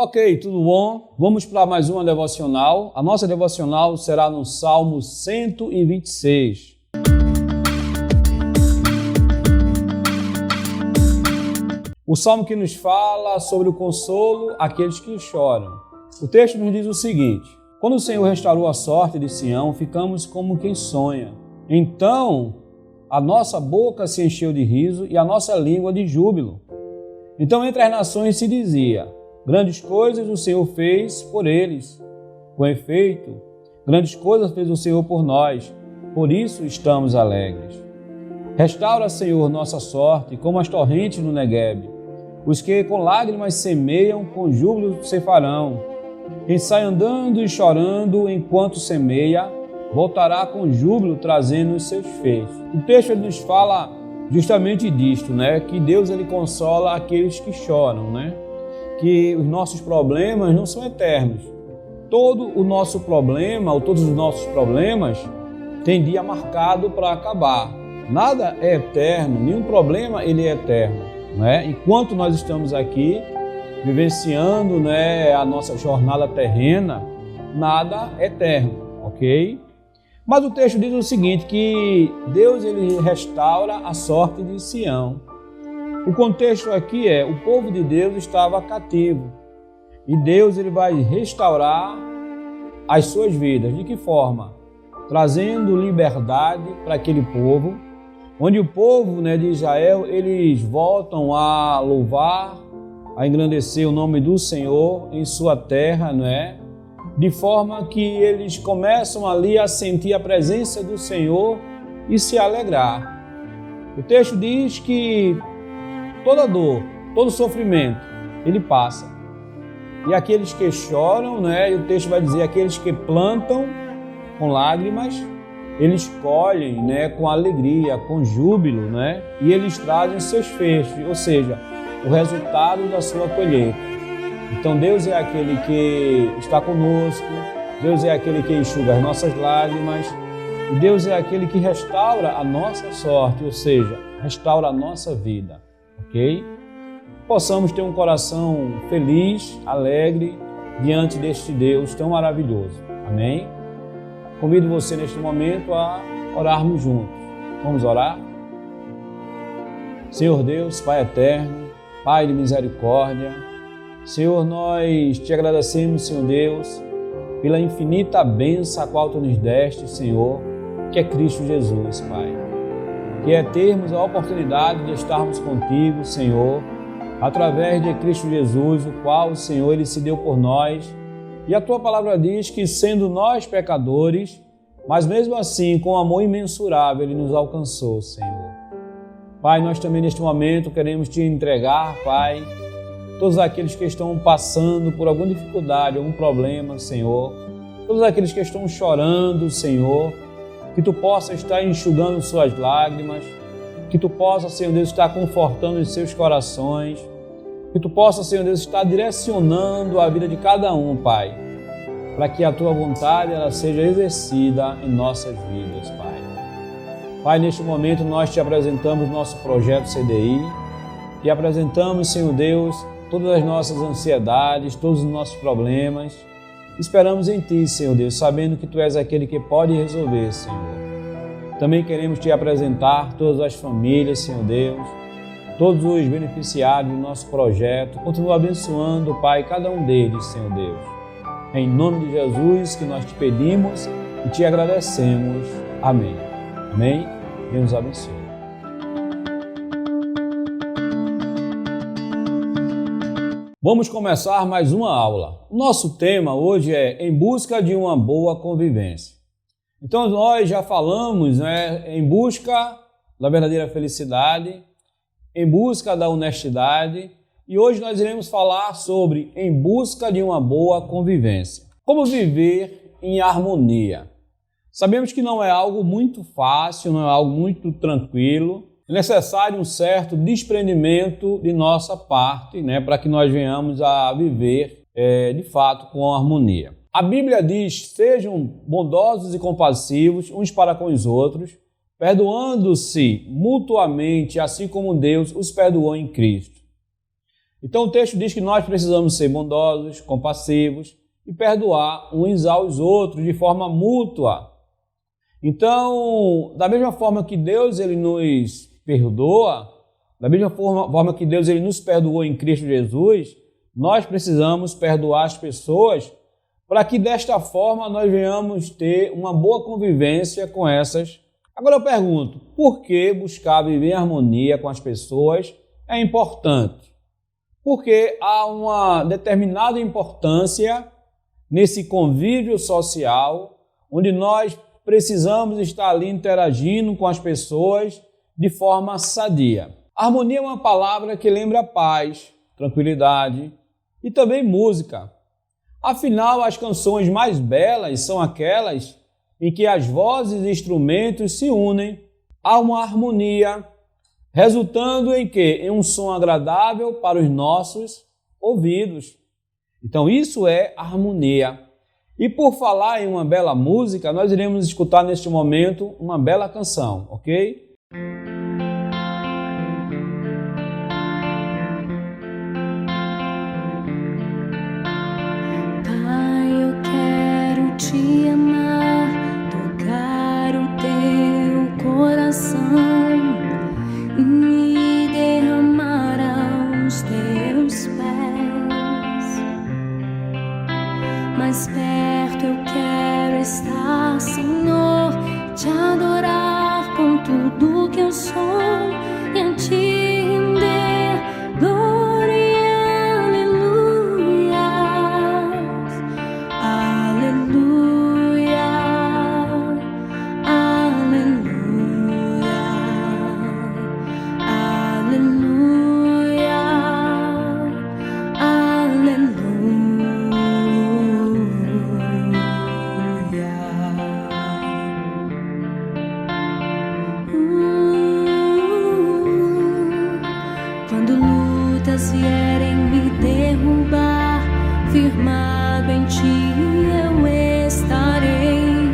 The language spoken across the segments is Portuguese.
Ok, tudo bom? Vamos para mais uma devocional. A nossa devocional será no Salmo 126. O salmo que nos fala sobre o consolo àqueles que choram. O texto nos diz o seguinte: quando o Senhor restaurou a sorte de Sião, ficamos como quem sonha. Então a nossa boca se encheu de riso e a nossa língua de júbilo. Então entre as nações se dizia: grandes coisas o Senhor fez por eles. Com efeito, grandes coisas fez o Senhor por nós, por isso estamos alegres. Restaura, Senhor, nossa sorte, como as torrentes no Neguebe. Os que com lágrimas semeiam, com júbilo ceifarão. Quem sai andando e chorando enquanto semeia, voltará com júbilo trazendo os seus feixes. O texto nos fala justamente disto, que Deus ele consola aqueles que choram, que os nossos problemas não são eternos. Todo o nosso problema, ou todos os nossos problemas, têm dia marcado para acabar. Nada é eterno, nenhum problema ele é eterno. Enquanto nós estamos aqui, vivenciando a nossa jornada terrena, nada é eterno, ok? Mas o texto diz o seguinte, que Deus ele restaura a sorte de Sião. O contexto aqui é, o povo de Deus estava cativo e Deus ele vai restaurar as suas vidas. De que forma? Trazendo liberdade para aquele povo, onde o povo de Israel, eles voltam a louvar, a engrandecer o nome do Senhor em sua terra, de forma que eles começam ali a sentir a presença do Senhor e se alegrar. O texto diz que toda dor, todo sofrimento, ele passa. E aqueles que choram, e o texto vai dizer, aqueles que plantam com lágrimas, eles colhem com alegria, com júbilo, e eles trazem seus feixes, ou seja, o resultado da sua colheita. Então Deus é aquele que está conosco, Deus é aquele que enxuga as nossas lágrimas, e Deus é aquele que restaura a nossa sorte, ou seja, restaura a nossa vida, ok? Possamos ter um coração feliz, alegre, diante deste Deus tão maravilhoso, amém? Convido você neste momento a orarmos juntos. Vamos orar? Senhor Deus, Pai eterno, Pai de misericórdia, Senhor, nós te agradecemos, Senhor Deus, pela infinita bênção a qual Tu nos deste, Senhor, que é Cristo Jesus, Pai. Que é termos a oportunidade de estarmos contigo, Senhor, através de Cristo Jesus, o qual o Senhor ele se deu por nós. E a Tua palavra diz que, sendo nós pecadores, mas mesmo assim, com amor imensurável, Ele nos alcançou, Senhor. Pai, nós também neste momento queremos Te entregar, Pai, todos aqueles que estão passando por alguma dificuldade, algum problema, Senhor. Todos aqueles que estão chorando, Senhor, que Tu possa estar enxugando suas lágrimas, que Tu possa, Senhor Deus, estar confortando os seus corações, que Tu possa, Senhor Deus, estar direcionando a vida de cada um, Pai, para que a Tua vontade ela seja exercida em nossas vidas, Pai. Pai, neste momento nós Te apresentamos o nosso projeto CDI, Te apresentamos, Senhor Deus, todas as nossas ansiedades, todos os nossos problemas. Esperamos em Ti, Senhor Deus, sabendo que Tu és aquele que pode resolver, Senhor. Também queremos Te apresentar todas as famílias, Senhor Deus, todos os beneficiários do nosso projeto. Continua abençoando, Pai, cada um deles, Senhor Deus. É em nome de Jesus que nós Te pedimos e Te agradecemos. Amém. Amém. Deus nos abençoe. Vamos começar mais uma aula. O nosso tema hoje é Em Busca de uma Boa Convivência. Então nós já falamos em busca da verdadeira felicidade, em busca da honestidade, e hoje nós iremos falar sobre em busca de uma boa convivência. Como viver em harmonia. Sabemos que não é algo muito fácil, não é algo muito tranquilo, é necessário um certo desprendimento de nossa parte, para que nós venhamos a viver de fato com harmonia. A Bíblia diz: sejam bondosos e compassivos uns para com os outros, perdoando-se mutuamente, assim como Deus os perdoou em Cristo. Então o texto diz que nós precisamos ser bondosos, compassivos e perdoar uns aos outros de forma mútua. Então, da mesma forma que Deus ele nos perdoa, da mesma forma que Deus ele nos perdoou em Cristo Jesus, nós precisamos perdoar as pessoas para que desta forma nós venhamos ter uma boa convivência com essas. Agora eu pergunto, por que buscar viver em harmonia com as pessoas é importante? Porque há uma determinada importância nesse convívio social, onde nós precisamos estar ali interagindo com as pessoas de forma sadia. Harmonia é uma palavra que lembra paz, tranquilidade e também música. Afinal, as canções mais belas são aquelas em que as vozes e instrumentos se unem a uma harmonia, resultando em quê? Em um som agradável para os nossos ouvidos. Então isso é harmonia. E por falar em uma bela música, nós iremos escutar neste momento uma bela canção, ok? Pai, eu quero te amar, tocar o teu coração e me derramar aos teus pés. Mais perto eu quero estar, Senhor, te adorar com tudo que eu sou e a te render glória e aleluia, aleluia, aleluia, aleluia, aleluia. Quando lutas vierem me derrubar, firmado em ti eu estarei,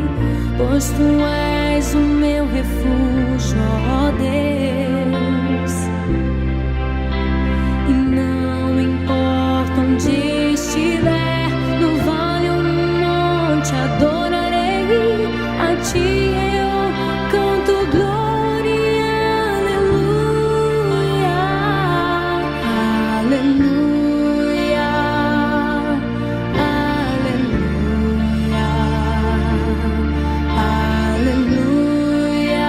pois tu és o meu refúgio, ó Deus. E não importa onde estiver, no vale ou no monte, adorarei a ti. Eu canto glória e aleluia, aleluia, aleluia,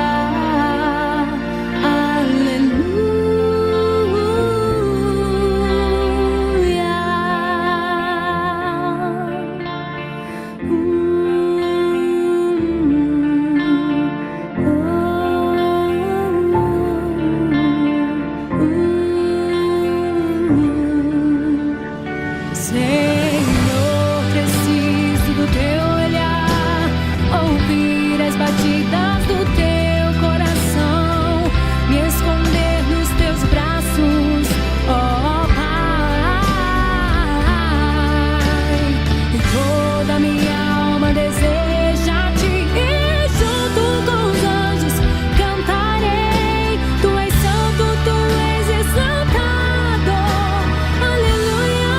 Senhor, preciso do teu olhar, ouvir as batidas do teu coração, me esconder nos teus braços, ó Pai. E toda minha alma deseja te ir, junto com os anjos cantarei. Tu és santo, tu és exaltado, aleluia.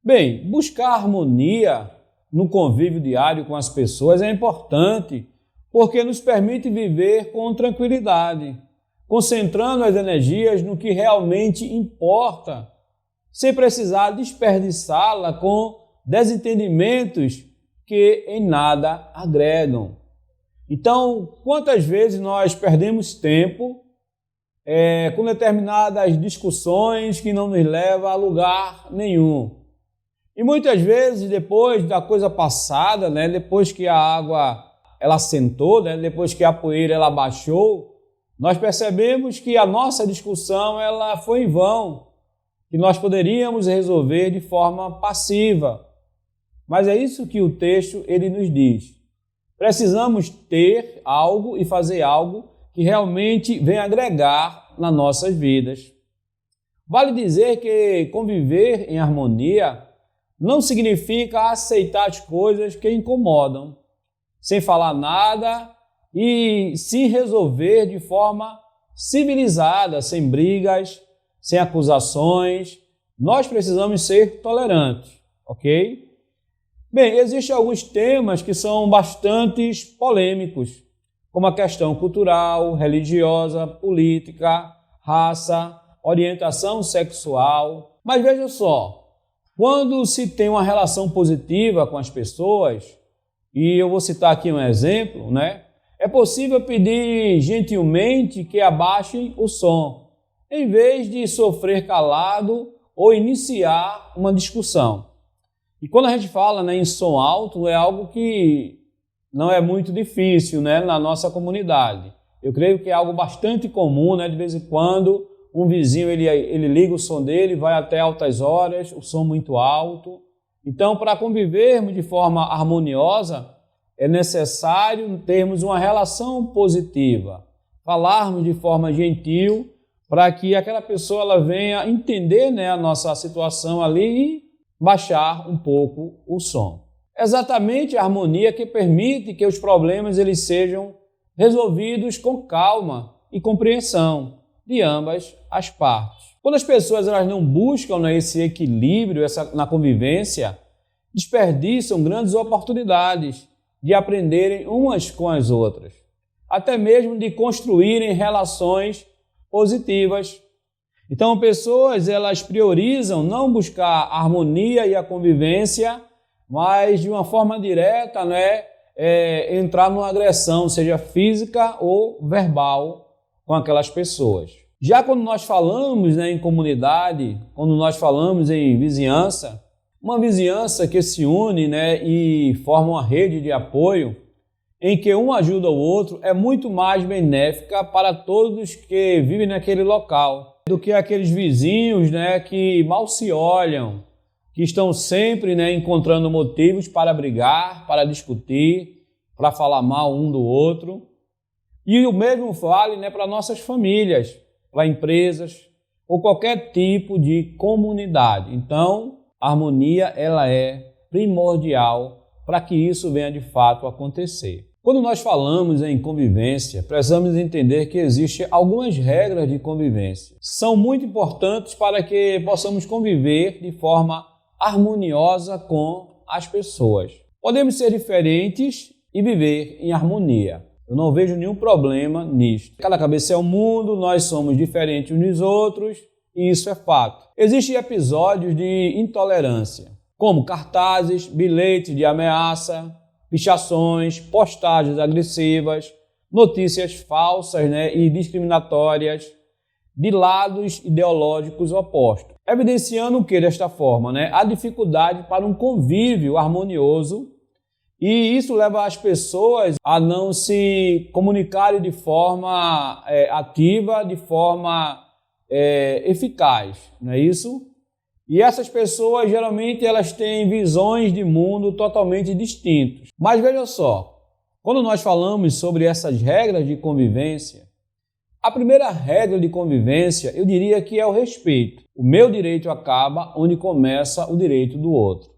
Bem, buscar harmonia no convívio diário com as pessoas é importante porque nos permite viver com tranquilidade, concentrando as energias no que realmente importa, sem precisar desperdiçá-la com desentendimentos que em nada agregam. Então, quantas vezes nós perdemos tempo com determinadas discussões que não nos levam a lugar nenhum. E muitas vezes, depois da coisa passada, depois que a água ela assentou, depois que a poeira ela baixou, nós percebemos que a nossa discussão ela foi em vão, que nós poderíamos resolver de forma passiva. Mas é isso que o texto ele nos diz. Precisamos ter algo e fazer algo que realmente venha agregar nas nossas vidas. Vale dizer que conviver em harmonia não significa aceitar as coisas que incomodam, sem falar nada e se resolver de forma civilizada, sem brigas, sem acusações. Nós precisamos ser tolerantes, ok? Bem, existem alguns temas que são bastante polêmicos, como a questão cultural, religiosa, política, raça, orientação sexual. Mas veja só, quando se tem uma relação positiva com as pessoas, e eu vou citar aqui um exemplo, é possível pedir gentilmente que abaixem o som, em vez de sofrer calado ou iniciar uma discussão. E quando a gente fala em som alto, é algo que não é muito difícil na nossa comunidade. Eu creio que é algo bastante comum, de vez em quando um vizinho ele liga o som dele, vai até altas horas, o som muito alto. Então, para convivermos de forma harmoniosa, é necessário termos uma relação positiva, falarmos de forma gentil, para que aquela pessoa ela venha entender a nossa situação ali e baixar um pouco o som. Exatamente a harmonia que permite que os problemas eles sejam resolvidos com calma e compreensão de ambas as partes. Quando as pessoas elas não buscam esse equilíbrio na convivência, desperdiçam grandes oportunidades de aprenderem umas com as outras, até mesmo de construírem relações positivas. Então, pessoas elas priorizam não buscar a harmonia e a convivência, mas de uma forma direta, entrar numa agressão, seja física ou verbal, com aquelas pessoas. Já quando nós falamos em comunidade, quando nós falamos em vizinhança, uma vizinhança que se une e forma uma rede de apoio, em que um ajuda o outro, é muito mais benéfica para todos que vivem naquele local, do que aqueles vizinhos que mal se olham, que estão sempre encontrando motivos para brigar, para discutir, para falar mal um do outro. E o mesmo vale para nossas famílias, para empresas ou qualquer tipo de comunidade. Então, a harmonia ela é primordial para que isso venha de fato acontecer. Quando nós falamos em convivência, precisamos entender que existem algumas regras de convivência. São muito importantes para que possamos conviver de forma harmoniosa com as pessoas. Podemos ser diferentes e viver em harmonia. Eu não vejo nenhum problema nisto. Cada cabeça é um mundo, nós somos diferentes uns dos outros e isso é fato. Existem episódios de intolerância, como cartazes, bilhetes de ameaça, pichações, postagens agressivas, notícias falsas e discriminatórias de lados ideológicos opostos. Evidenciando o que desta forma? A dificuldade para um convívio harmonioso. E isso leva as pessoas a não se comunicarem de forma ativa, de forma eficaz, não é isso? E essas pessoas, geralmente, elas têm visões de mundo totalmente distintas. Mas veja só, quando nós falamos sobre essas regras de convivência, a primeira regra de convivência, eu diria que é o respeito. O meu direito acaba onde começa o direito do outro.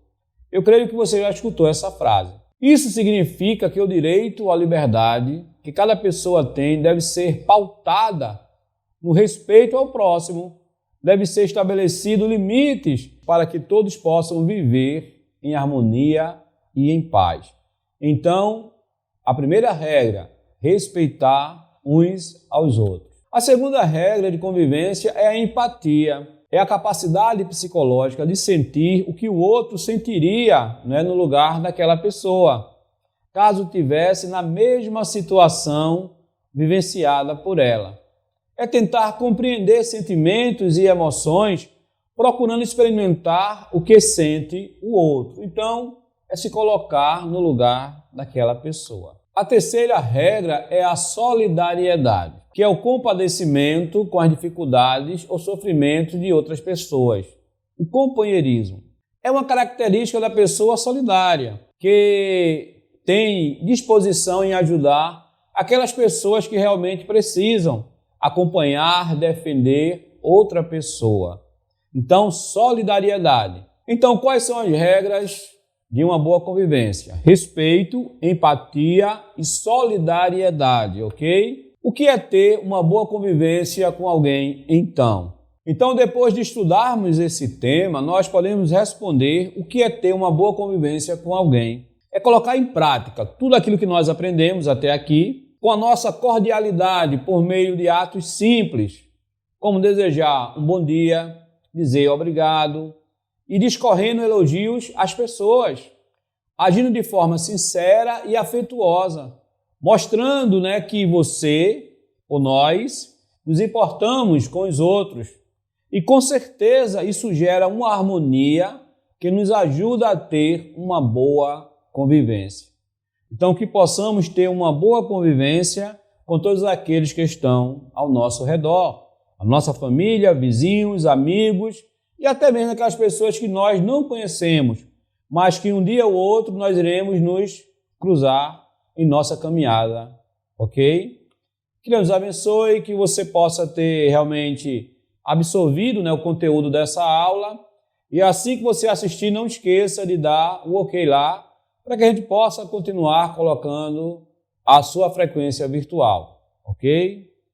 Eu creio que você já escutou essa frase. Isso significa que o direito à liberdade que cada pessoa tem deve ser pautada no respeito ao próximo. Deve ser estabelecido limites para que todos possam viver em harmonia e em paz. Então, a primeira regra, respeitar uns aos outros. A segunda regra de convivência é a empatia. é a capacidade psicológica de sentir o que o outro sentiria, né, no lugar daquela pessoa, caso tivesse na mesma situação vivenciada por ela. É tentar compreender sentimentos e emoções, procurando experimentar o que sente o outro. Então, é se colocar no lugar daquela pessoa. A terceira regra é a solidariedade, que é o compadecimento com as dificuldades ou sofrimentos de outras pessoas. O companheirismo é uma característica da pessoa solidária, que tem disposição em ajudar aquelas pessoas que realmente precisam acompanhar, defender outra pessoa. Então, solidariedade. Então, quais são as regras de uma boa convivência? Respeito, empatia e solidariedade, ok? O que é ter uma boa convivência com alguém, então? Então, depois de estudarmos esse tema, nós podemos responder o que é ter uma boa convivência com alguém. É colocar em prática tudo aquilo que nós aprendemos até aqui, com a nossa cordialidade por meio de atos simples, como desejar um bom dia, dizer obrigado e discorrendo elogios às pessoas, agindo de forma sincera e afetuosa, mostrando, né, que você ou nós nos importamos com os outros. E com certeza isso gera uma harmonia que nos ajuda a ter uma boa convivência. Então, que possamos ter uma boa convivência com todos aqueles que estão ao nosso redor, a nossa família, vizinhos, amigos e até mesmo aquelas pessoas que nós não conhecemos, mas que um dia ou outro nós iremos nos cruzar em nossa caminhada, ok? Que Deus abençoe, que você possa ter realmente absorvido, né, o conteúdo dessa aula, e assim que você assistir, não esqueça de dar o ok lá, para que a gente possa continuar colocando a sua frequência virtual, ok?